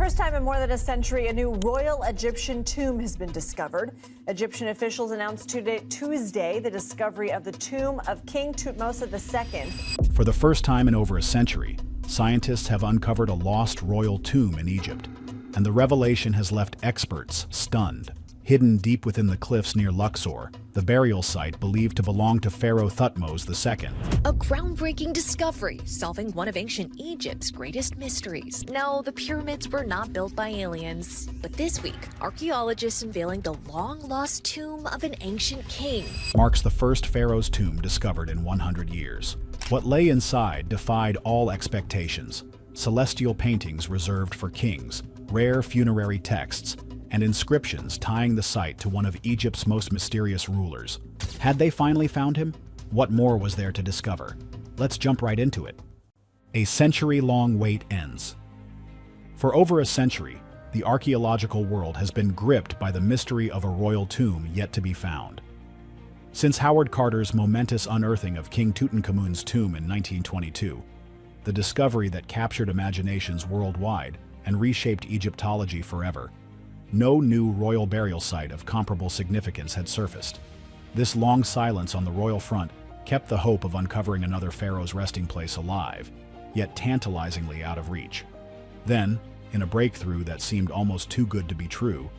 first time in more than a century, a new royal Egyptian tomb has been discovered. Egyptian officials announced Tuesday the discovery of the tomb of King Thutmose II. For the first time in over a century, scientists have uncovered a lost royal tomb in Egypt, and the revelation has left experts stunned. Hidden deep within the cliffs near Luxor, the burial site believed to belong to Pharaoh Thutmose II. A groundbreaking discovery, solving one of ancient Egypt's greatest mysteries. No, the pyramids were not built by aliens. But this week, archaeologists unveiling the long-lost tomb of an ancient king. Marks the first pharaoh's tomb discovered in 100 years. What lay inside defied all expectations. Celestial paintings reserved for kings, rare funerary texts, and inscriptions tying the site to one of Egypt's most mysterious rulers. Had they finally found him? What more was there to discover? Let's jump right into it. A century-long wait ends. For over a century, the archaeological world has been gripped by the mystery of a royal tomb yet to be found. Since Howard Carter's momentous unearthing of King Tutankhamun's tomb in 1922, the discovery that captured imaginations worldwide and reshaped Egyptology forever, no new royal burial site of comparable significance had surfaced. This long silence on the royal front kept the hope of uncovering another pharaoh's resting place alive, yet tantalizingly out of reach. Then, in a breakthrough that seemed almost too good to be true,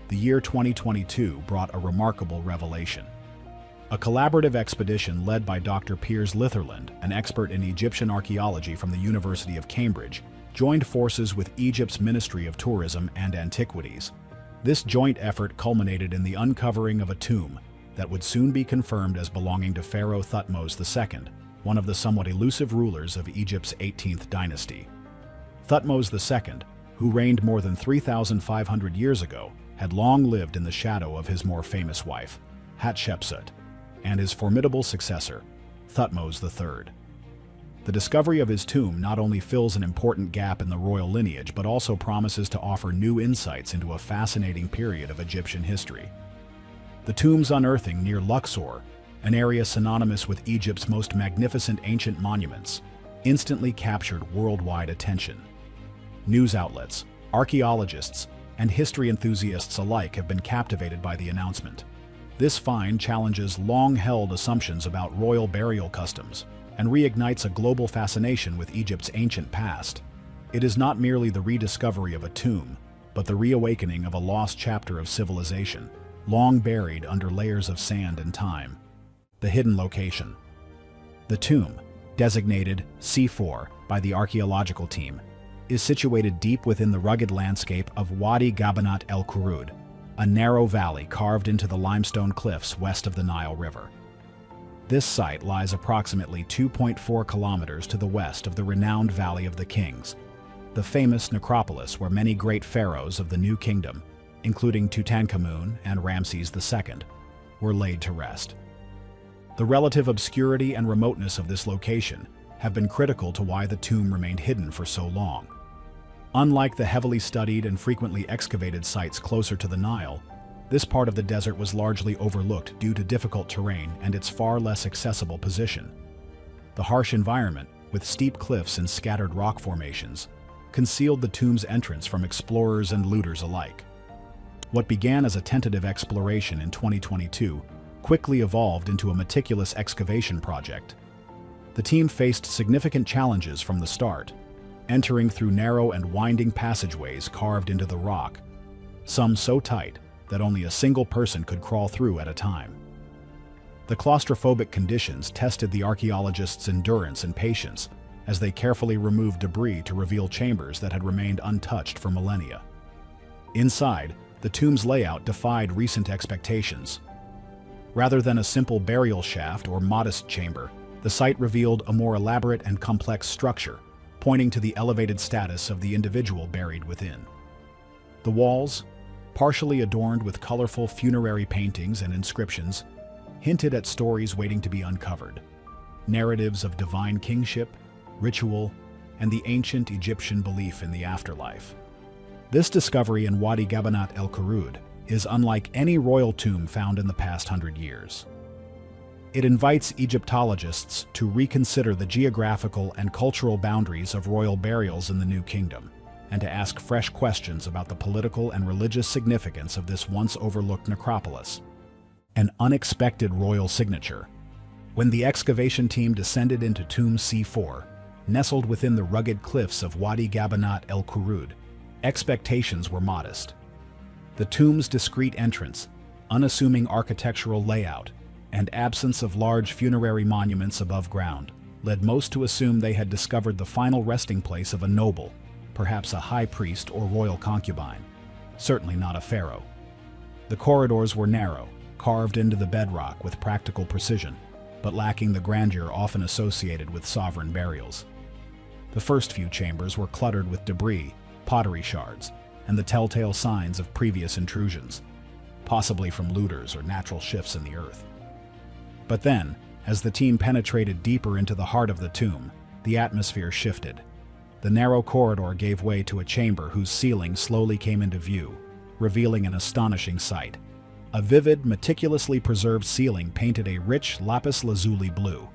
the year 2022 brought a remarkable revelation. A collaborative expedition led by Dr. Piers Litherland, an expert in Egyptian archaeology from the University of Cambridge, joined forces with Egypt's Ministry of Tourism and Antiquities. This joint effort culminated in the uncovering of a tomb that would soon be confirmed as belonging to Pharaoh Thutmose II, one of the somewhat elusive rulers of Egypt's 18th dynasty. Thutmose II, who reigned more than 3,500 years ago, had long lived in the shadow of his more famous wife, Hatshepsut, and his formidable successor, Thutmose III. The discovery of his tomb not only fills an important gap in the royal lineage, but also promises to offer new insights into a fascinating period of Egyptian history. The tomb's unearthing near Luxor, an area synonymous with Egypt's most magnificent ancient monuments, instantly captured worldwide attention. News outlets, archaeologists, and history enthusiasts alike have been captivated by the announcement. This find challenges long-held assumptions about royal burial customs, and reignites a global fascination with Egypt's ancient past. It is not merely the rediscovery of a tomb, but the reawakening of a lost chapter of civilization, long buried under layers of sand and time. The hidden location. The tomb, designated C4 by the archaeological team, is situated deep within the rugged landscape of Wadi Gabanat el Qurud, a narrow valley carved into the limestone cliffs west of the Nile River. This site lies approximately 2.4 kilometers to the west of the renowned Valley of the Kings, the famous necropolis where many great pharaohs of the New Kingdom, including Tutankhamun and Ramses II, were laid to rest. The relative obscurity and remoteness of this location have been critical to why the tomb remained hidden for so long. Unlike the heavily studied and frequently excavated sites closer to the Nile, this part of the desert was largely overlooked due to difficult terrain and its far less accessible position. The harsh environment, with steep cliffs and scattered rock formations, concealed the tomb's entrance from explorers and looters alike. What began as a tentative exploration in 2022 quickly evolved into a meticulous excavation project. The team faced significant challenges from the start, entering through narrow and winding passageways carved into the rock, some so tight that only a single person could crawl through at a time. The claustrophobic conditions tested the archaeologists' endurance and patience as they carefully removed debris to reveal chambers that had remained untouched for millennia. Inside, the tomb's layout defied recent expectations. Rather than a simple burial shaft or modest chamber, the site revealed a more elaborate and complex structure, pointing to the elevated status of the individual buried within. The walls, partially adorned with colorful funerary paintings and inscriptions, hinted at stories waiting to be uncovered, narratives of divine kingship, ritual, and the ancient Egyptian belief in the afterlife. This discovery in Wadi Gabanat el Qurud is unlike any royal tomb found in the past 100 years. It invites Egyptologists to reconsider the geographical and cultural boundaries of royal burials in the New Kingdom, and to ask fresh questions about the political and religious significance of this once overlooked necropolis. An unexpected royal signature. When the excavation team descended into Tomb C4, nestled within the rugged cliffs of Wadi Gabanat El Khurud, expectations were modest. The tomb's discreet entrance, unassuming architectural layout, and absence of large funerary monuments above ground led most to assume they had discovered the final resting place of a noble, perhaps a high priest or royal concubine, certainly not a pharaoh. The corridors were narrow, carved into the bedrock with practical precision, but lacking the grandeur often associated with sovereign burials. The first few chambers were cluttered with debris, pottery shards, and the telltale signs of previous intrusions, possibly from looters or natural shifts in the earth. But then, as the team penetrated deeper into the heart of the tomb, the atmosphere shifted. The narrow corridor gave way to a chamber whose ceiling slowly came into view, revealing an astonishing sight. A vivid, meticulously preserved ceiling painted a rich lapis lazuli blue,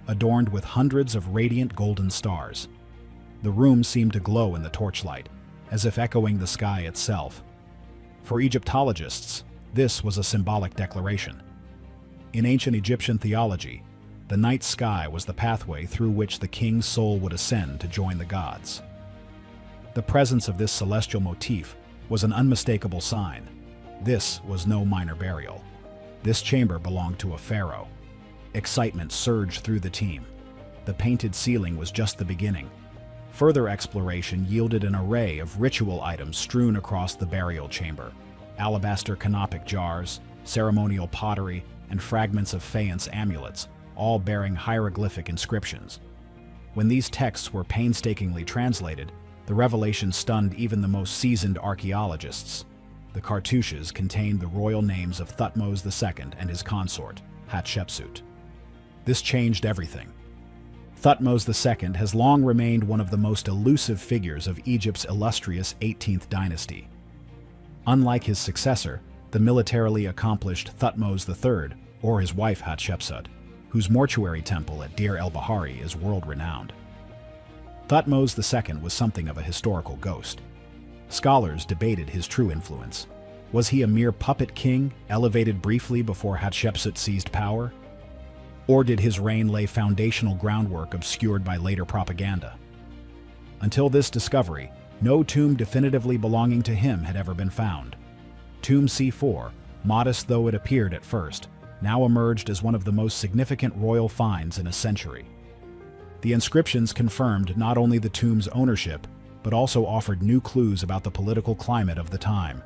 adorned with hundreds of radiant golden stars. The room seemed to glow in the torchlight, as if echoing the sky itself. For Egyptologists, this was a symbolic declaration. In ancient Egyptian theology, the night sky was the pathway through which the king's soul would ascend to join the gods. The presence of this celestial motif was an unmistakable sign. This was no minor burial. This chamber belonged to a pharaoh. Excitement surged through the team. The painted ceiling was just the beginning. Further exploration yielded an array of ritual items strewn across the burial chamber: alabaster canopic jars, ceremonial pottery, and fragments of faience amulets, all bearing hieroglyphic inscriptions. When these texts were painstakingly translated, the revelation stunned even the most seasoned archaeologists. The cartouches contained the royal names of Thutmose II and his consort, Hatshepsut. This changed everything. Thutmose II has long remained one of the most elusive figures of Egypt's illustrious 18th dynasty. Unlike his successor, the militarily accomplished Thutmose III, or his wife Hatshepsut, whose mortuary temple at Deir el-Bahari is world-renowned. Thutmose II was something of a historical ghost. Scholars debated his true influence. Was he a mere puppet king, elevated briefly before Hatshepsut seized power? Or did his reign lay foundational groundwork obscured by later propaganda? Until this discovery, no tomb definitively belonging to him had ever been found. Tomb C4, modest though it appeared at first, now emerged as one of the most significant royal finds in a century. The inscriptions confirmed not only the tomb's ownership, but also offered new clues about the political climate of the time.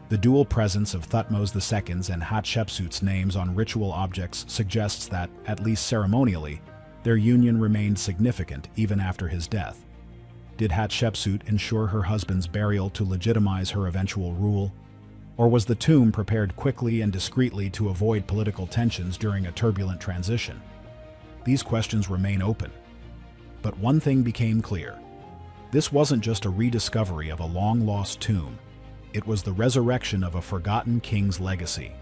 The dual presence of Thutmose II's and Hatshepsut's names on ritual objects suggests that, at least ceremonially, their union remained significant even after his death. Did Hatshepsut ensure her husband's burial to legitimize her eventual rule? Or was the tomb prepared quickly and discreetly to avoid political tensions during a turbulent transition? These questions remain open. But one thing became clear. This wasn't just a rediscovery of a long-lost tomb. It was the resurrection of a forgotten king's legacy.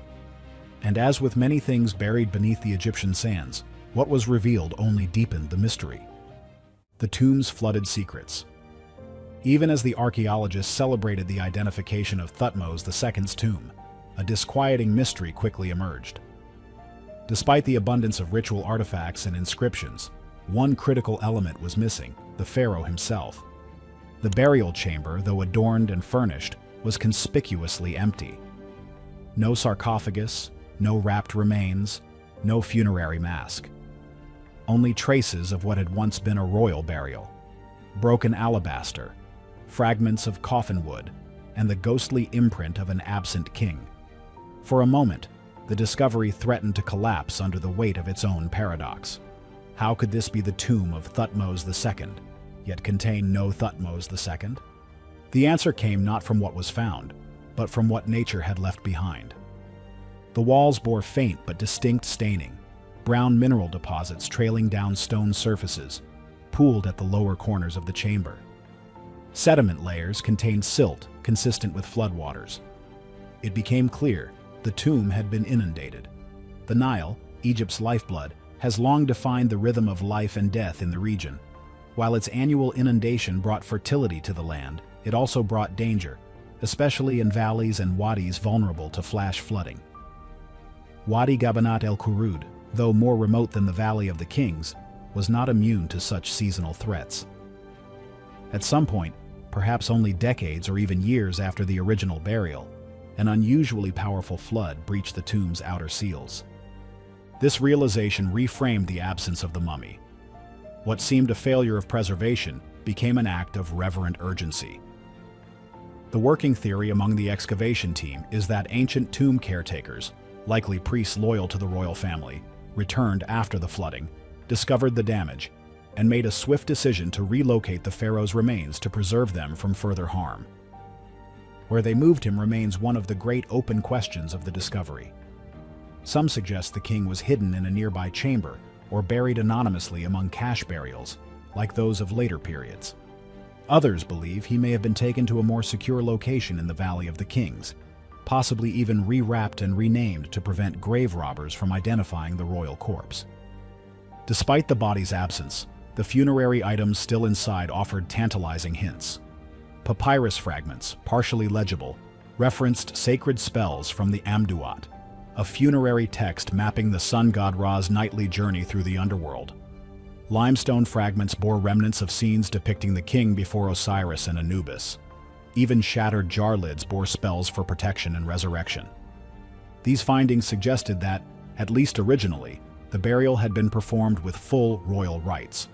And as with many things buried beneath the Egyptian sands, what was revealed only deepened the mystery. The tomb's flooded secrets. Even as the archaeologists celebrated the identification of Thutmose II's tomb, a disquieting mystery quickly emerged. Despite the abundance of ritual artifacts and inscriptions, one critical element was missing: the pharaoh himself. The burial chamber, though adorned and furnished, was conspicuously empty. No sarcophagus, no wrapped remains, no funerary mask. Only traces of what had once been a royal burial: broken alabaster, fragments of coffin wood, and the ghostly imprint of an absent king. For a moment, the discovery threatened to collapse under the weight of its own paradox. How could this be the tomb of Thutmose II, yet contain no Thutmose II? The answer came not from what was found, but from what nature had left behind. The walls bore faint but distinct staining, brown mineral deposits trailing down stone surfaces, pooled at the lower corners of the chamber. Sediment layers contained silt consistent with floodwaters. It became clear the tomb had been inundated. The Nile, Egypt's lifeblood, has long defined the rhythm of life and death in the region. While its annual inundation brought fertility to the land, it also brought danger, especially in valleys and wadis vulnerable to flash flooding. Wadi Gabanat el-Qurud, though more remote than the Valley of the Kings, was not immune to such seasonal threats. At some point, perhaps only decades or even years after the original burial, an unusually powerful flood breached the tomb's outer seals. This realization reframed the absence of the mummy. What seemed a failure of preservation became an act of reverent urgency. The working theory among the excavation team is that ancient tomb caretakers, likely priests loyal to the royal family, returned after the flooding, discovered the damage, and made a swift decision to relocate the pharaoh's remains to preserve them from further harm. Where they moved him remains one of the great open questions of the discovery. Some suggest the king was hidden in a nearby chamber or buried anonymously among cache burials, like those of later periods. Others believe he may have been taken to a more secure location in the Valley of the Kings, possibly even rewrapped and renamed to prevent grave robbers from identifying the royal corpse. Despite the body's absence, the funerary items still inside offered tantalizing hints. Papyrus fragments, partially legible, referenced sacred spells from the Amduat, a funerary text mapping the sun god Ra's nightly journey through the underworld. Limestone fragments bore remnants of scenes depicting the king before Osiris and Anubis. Even shattered jar lids bore spells for protection and resurrection. These findings suggested that, at least originally, the burial had been performed with full royal rites.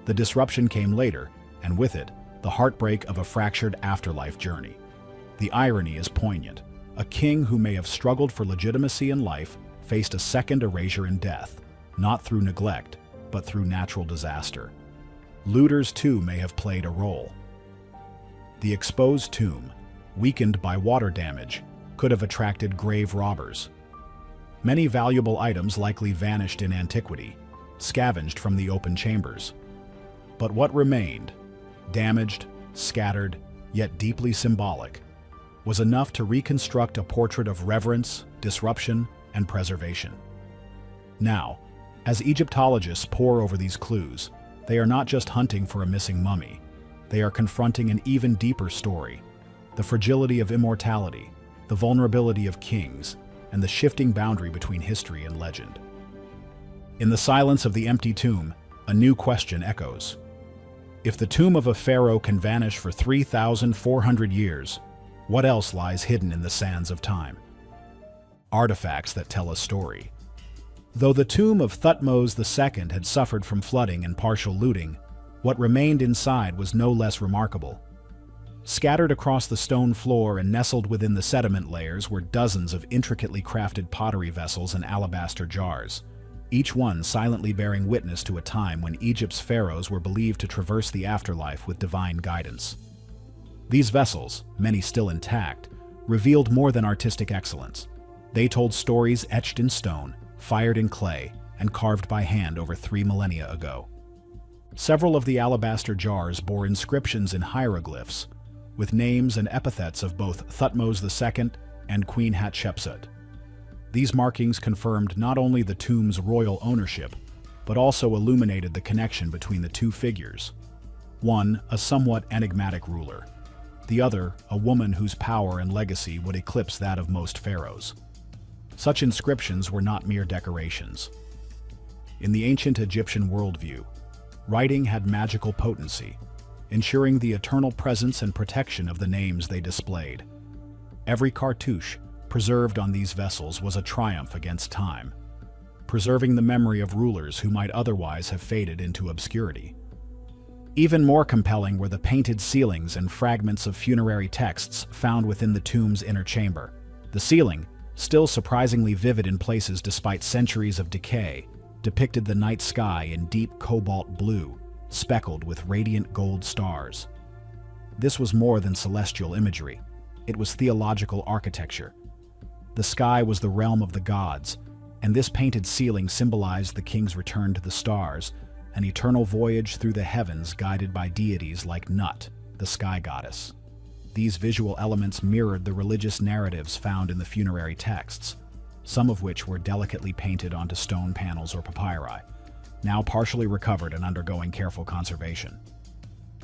The disruption came later, and with it, the heartbreak of a fractured afterlife journey. The irony is poignant. A king who may have struggled for legitimacy in life faced a second erasure in death, not through neglect, but through natural disaster. Looters too may have played a role. The exposed tomb, weakened by water damage, could have attracted grave robbers. Many valuable items likely vanished in antiquity, scavenged from the open chambers. But what remained, damaged, scattered, yet deeply symbolic, was enough to reconstruct a portrait of reverence, disruption, and preservation. Now, as Egyptologists pore over these clues, they are not just hunting for a missing mummy. They are confronting an even deeper story: the fragility of immortality, the vulnerability of kings, and the shifting boundary between history and legend. In the silence of the empty tomb, a new question echoes. If the tomb of a pharaoh can vanish for 3,400 years, what else lies hidden in the sands of time? Artifacts that tell a story. Though the tomb of Thutmose II had suffered from flooding and partial looting, what remained inside was no less remarkable. Scattered across the stone floor and nestled within the sediment layers were dozens of intricately crafted pottery vessels and alabaster jars, each one silently bearing witness to a time when Egypt's pharaohs were believed to traverse the afterlife with divine guidance. These vessels, many still intact, revealed more than artistic excellence. They told stories etched in stone, fired in clay, and carved by hand over 3 millennia ago. Several of the alabaster jars bore inscriptions in hieroglyphs, with names and epithets of both Thutmose II and Queen Hatshepsut. These markings confirmed not only the tomb's royal ownership, but also illuminated the connection between the two figures. One, a somewhat enigmatic ruler; the other, a woman whose power and legacy would eclipse that of most pharaohs. Such inscriptions were not mere decorations. In the ancient Egyptian worldview, writing had magical potency, ensuring the eternal presence and protection of the names they displayed. Every cartouche preserved on these vessels was a triumph against time, preserving the memory of rulers who might otherwise have faded into obscurity. Even more compelling were the painted ceilings and fragments of funerary texts found within the tomb's inner chamber. The ceiling, still surprisingly vivid in places despite centuries of decay, depicted the night sky in deep cobalt blue, speckled with radiant gold stars. This was more than celestial imagery. It was theological architecture. The sky was the realm of the gods, and this painted ceiling symbolized the king's return to the stars, an eternal voyage through the heavens guided by deities like Nut, the sky goddess. These visual elements mirrored the religious narratives found in the funerary texts, some of which were delicately painted onto stone panels or papyri, now partially recovered and undergoing careful conservation.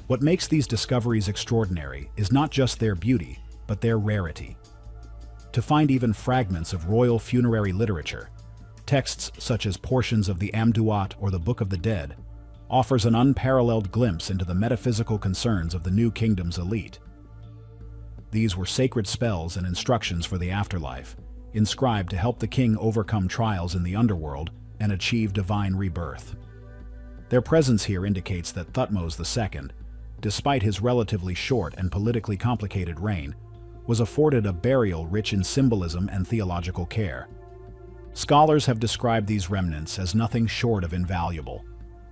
What makes these discoveries extraordinary is not just their beauty, but their rarity. To find even fragments of royal funerary literature, texts such as portions of the Amduat or the Book of the Dead, offers an unparalleled glimpse into the metaphysical concerns of the New Kingdom's elite. These were sacred spells and instructions for the afterlife, inscribed to help the king overcome trials in the underworld and achieve divine rebirth. Their presence here indicates that Thutmose II, despite his relatively short and politically complicated reign, was afforded a burial rich in symbolism and theological care. Scholars have described these remnants as nothing short of invaluable.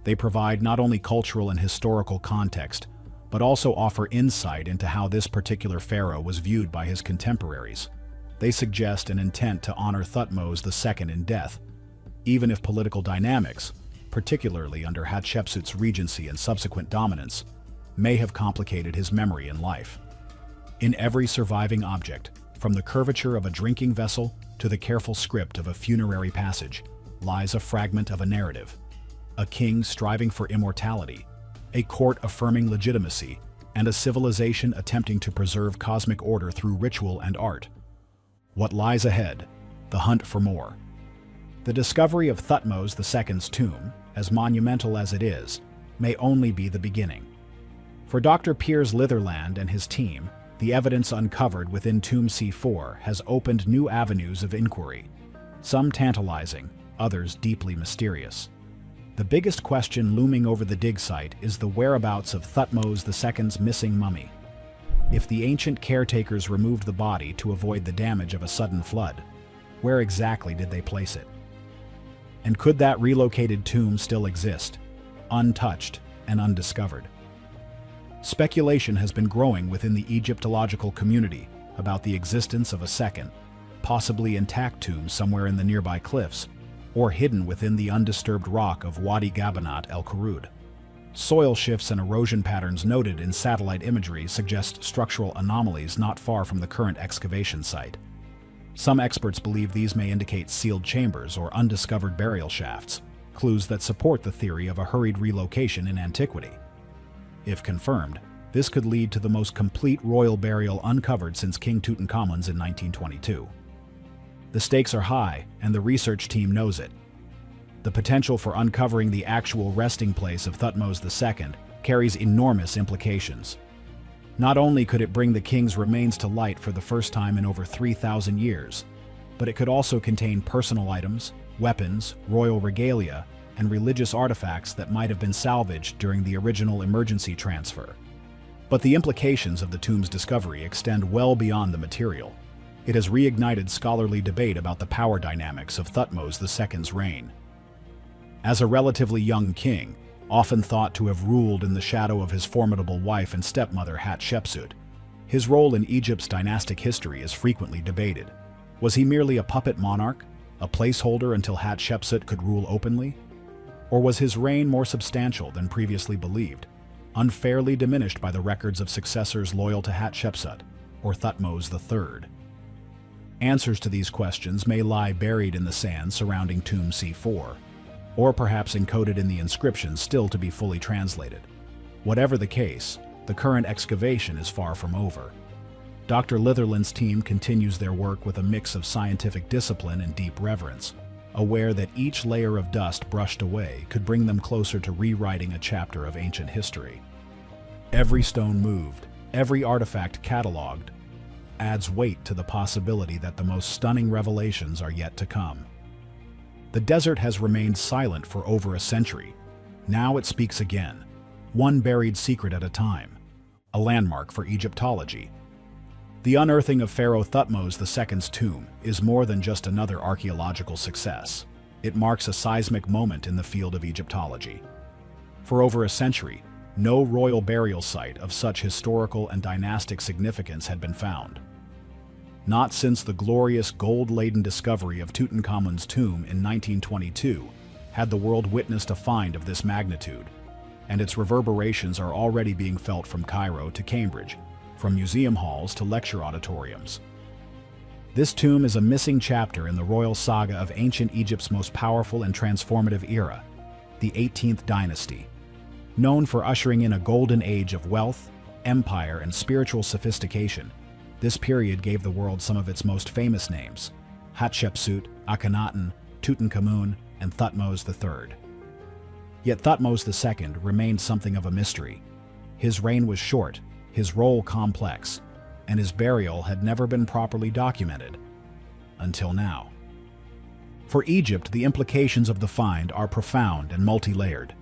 They provide not only cultural and historical context, but also offer insight into how this particular pharaoh was viewed by his contemporaries. They suggest an intent to honor Thutmose II in death, even if political dynamics, particularly under Hatshepsut's regency and subsequent dominance, may have complicated his memory in life. In every surviving object, from the curvature of a drinking vessel to the careful script of a funerary passage, lies a fragment of a narrative. A king striving for immortality, a court affirming legitimacy, and a civilization attempting to preserve cosmic order through ritual and art. What lies ahead? The hunt for more. The discovery of Thutmose II's tomb, as monumental as it is, may only be the beginning. For Dr. Piers Litherland and his team, the evidence uncovered within Tomb C4 has opened new avenues of inquiry, some tantalizing, others deeply mysterious. The biggest question looming over the dig site is the whereabouts of Thutmose II's missing mummy. If the ancient caretakers removed the body to avoid the damage of a sudden flood, where exactly did they place it? And could that relocated tomb still exist, untouched and undiscovered? Speculation has been growing within the Egyptological community about the existence of a second, possibly intact tomb somewhere in the nearby cliffs, or hidden within the undisturbed rock of Wadi Gabanat El Khurud. Soil shifts and erosion patterns noted in satellite imagery suggest structural anomalies not far from the current excavation site. Some experts believe these may indicate sealed chambers or undiscovered burial shafts, clues that support the theory of a hurried relocation in antiquity. If confirmed, this could lead to the most complete royal burial uncovered since King Tutankhamun's in 1922. The stakes are high, and the research team knows it. The potential for uncovering the actual resting place of Thutmose II carries enormous implications. Not only could it bring the king's remains to light for the first time in over 3,000 years, but it could also contain personal items, weapons, royal regalia, and religious artifacts that might have been salvaged during the original emergency transfer. But the implications of the tomb's discovery extend well beyond the material. It has reignited scholarly debate about the power dynamics of Thutmose II's reign. As a relatively young king, often thought to have ruled in the shadow of his formidable wife and stepmother Hatshepsut, his role in Egypt's dynastic history is frequently debated. Was he merely a puppet monarch, a placeholder until Hatshepsut could rule openly? Or was his reign more substantial than previously believed, unfairly diminished by the records of successors loyal to Hatshepsut, or Thutmose III? Answers to these questions may lie buried in the sand surrounding Tomb C4, or perhaps encoded in the inscriptions still to be fully translated. Whatever the case, the current excavation is far from over. Dr. Litherland's team continues their work with a mix of scientific discipline and deep reverence, aware that each layer of dust brushed away could bring them closer to rewriting a chapter of ancient history. Every stone moved, every artifact cataloged, adds weight to the possibility that the most stunning revelations are yet to come. The desert has remained silent for over a century. Now it speaks again, one buried secret at a time, a landmark for Egyptology. The unearthing of Pharaoh Thutmose II's tomb is more than just another archaeological success. It marks a seismic moment in the field of Egyptology. For over a century, no royal burial site of such historical and dynastic significance had been found. Not since the glorious gold-laden discovery of Tutankhamun's tomb in 1922 had the world witnessed a find of this magnitude, and its reverberations are already being felt from Cairo to Cambridge, from museum halls to lecture auditoriums. This tomb is a missing chapter in the royal saga of ancient Egypt's most powerful and transformative era, the 18th dynasty. Known for ushering in a golden age of wealth, empire, and spiritual sophistication, this period gave the world some of its most famous names: Hatshepsut, Akhenaten, Tutankhamun, and Thutmose III. Yet Thutmose II remained something of a mystery. His reign was short, his role complex, and his burial had never been properly documented. Until now. For Egypt, the implications of the find are profound and multi-layered.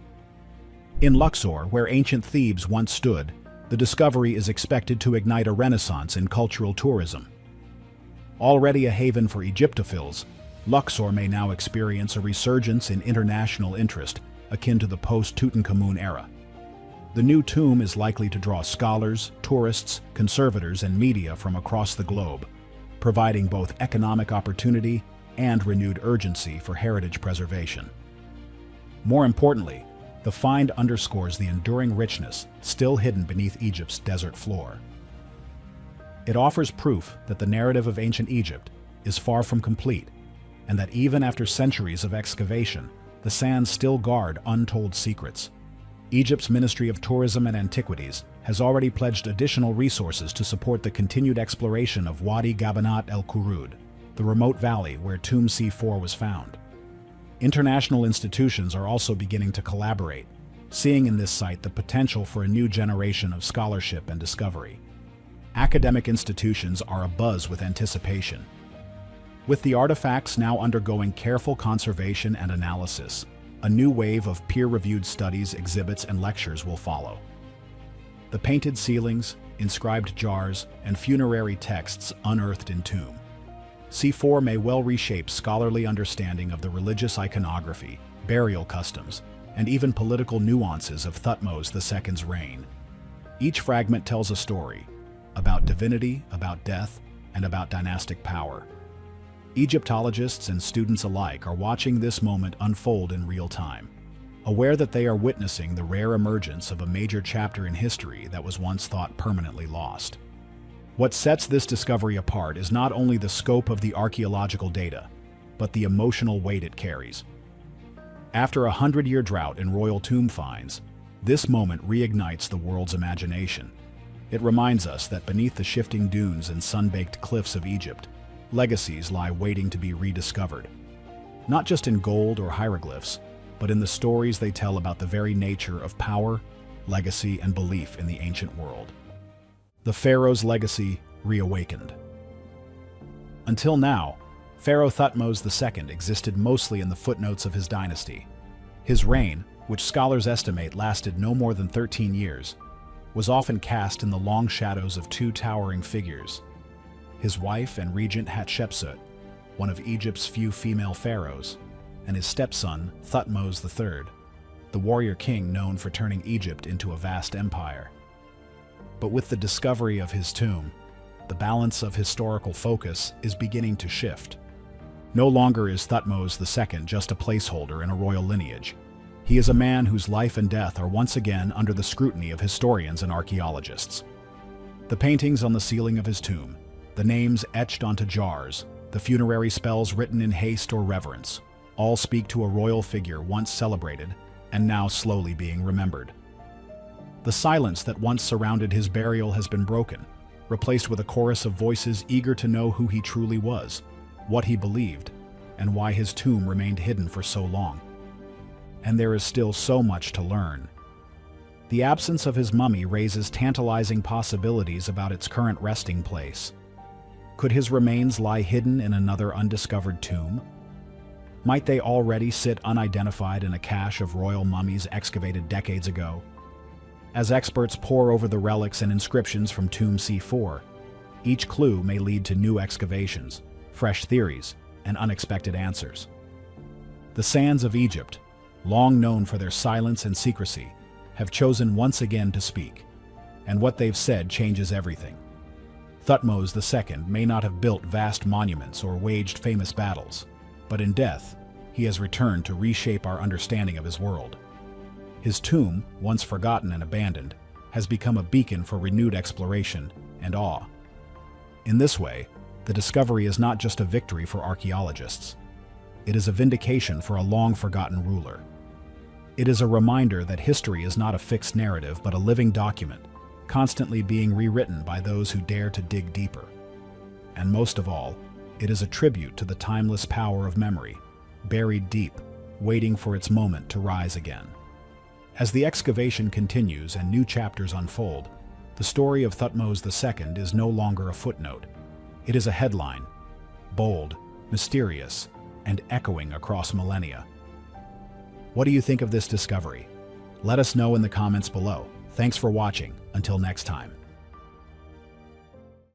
In Luxor, where ancient Thebes once stood, the discovery is expected to ignite a renaissance in cultural tourism. Already a haven for Egyptophiles, Luxor may now experience a resurgence in international interest akin to the post-Tutankhamun era. The new tomb is likely to draw scholars, tourists, conservators, and media from across the globe, providing both economic opportunity and renewed urgency for heritage preservation. More importantly, the find underscores the enduring richness still hidden beneath Egypt's desert floor. It offers proof that the narrative of ancient Egypt is far from complete, and that even after centuries of excavation, the sands still guard untold secrets. Egypt's Ministry of Tourism and Antiquities has already pledged additional resources to support the continued exploration of Wadi Gabanat el Kurud, the remote valley where Tomb C4 was found. International institutions are also beginning to collaborate, seeing in this site the potential for a new generation of scholarship and discovery. Academic institutions are abuzz with anticipation. With the artifacts now undergoing careful conservation and analysis, a new wave of peer-reviewed studies, exhibits, and lectures will follow. The painted ceilings, inscribed jars, and funerary texts unearthed in Tomb C4 may well reshape scholarly understanding of the religious iconography, burial customs, and even political nuances of Thutmose II's reign. Each fragment tells a story about divinity, about death, and about dynastic power. Egyptologists and students alike are watching this moment unfold in real time, aware that they are witnessing the rare emergence of a major chapter in history that was once thought permanently lost. What sets this discovery apart is not only the scope of the archaeological data, but the emotional weight it carries. After a 100-year drought in royal tomb finds, this moment reignites the world's imagination. It reminds us that beneath the shifting dunes and sun-baked cliffs of Egypt, legacies lie waiting to be rediscovered. Not just in gold or hieroglyphs, but in the stories they tell about the very nature of power, legacy, and belief in the ancient world. The pharaoh's legacy reawakened. Until now, Pharaoh Thutmose II existed mostly in the footnotes of his dynasty. His reign, which scholars estimate lasted no more than 13 years, was often cast in the long shadows of two towering figures: his wife and regent Hatshepsut, one of Egypt's few female pharaohs, and his stepson Thutmose III, the warrior king known for turning Egypt into a vast empire. But with the discovery of his tomb, the balance of historical focus is beginning to shift. No longer is Thutmose II just a placeholder in a royal lineage. He is a man whose life and death are once again under the scrutiny of historians and archaeologists. The paintings on the ceiling of his tomb, the names etched onto jars, the funerary spells written in haste or reverence, all speak to a royal figure once celebrated and now slowly being remembered. The silence that once surrounded his burial has been broken, replaced with a chorus of voices eager to know who he truly was, what he believed, and why his tomb remained hidden for so long. And there is still so much to learn. The absence of his mummy raises tantalizing possibilities about its current resting place. Could his remains lie hidden in another undiscovered tomb? Might they already sit unidentified in a cache of royal mummies excavated decades ago? As experts pore over the relics and inscriptions from Tomb C4, each clue may lead to new excavations, fresh theories, and unexpected answers. The sands of Egypt, long known for their silence and secrecy, have chosen once again to speak, and what they've said changes everything. Thutmose II may not have built vast monuments or waged famous battles, but in death, he has returned to reshape our understanding of his world. His tomb, once forgotten and abandoned, has become a beacon for renewed exploration and awe. In this way, the discovery is not just a victory for archaeologists. It is a vindication for a long-forgotten ruler. It is a reminder that history is not a fixed narrative but a living document, constantly being rewritten by those who dare to dig deeper. And most of all, it is a tribute to the timeless power of memory, buried deep, waiting for its moment to rise again. As the excavation continues and new chapters unfold, the story of Thutmose II is no longer a footnote. It is a headline, bold, mysterious, and echoing across millennia. What do you think of this discovery? Let us know in the comments below. Thanks for watching. Until next time.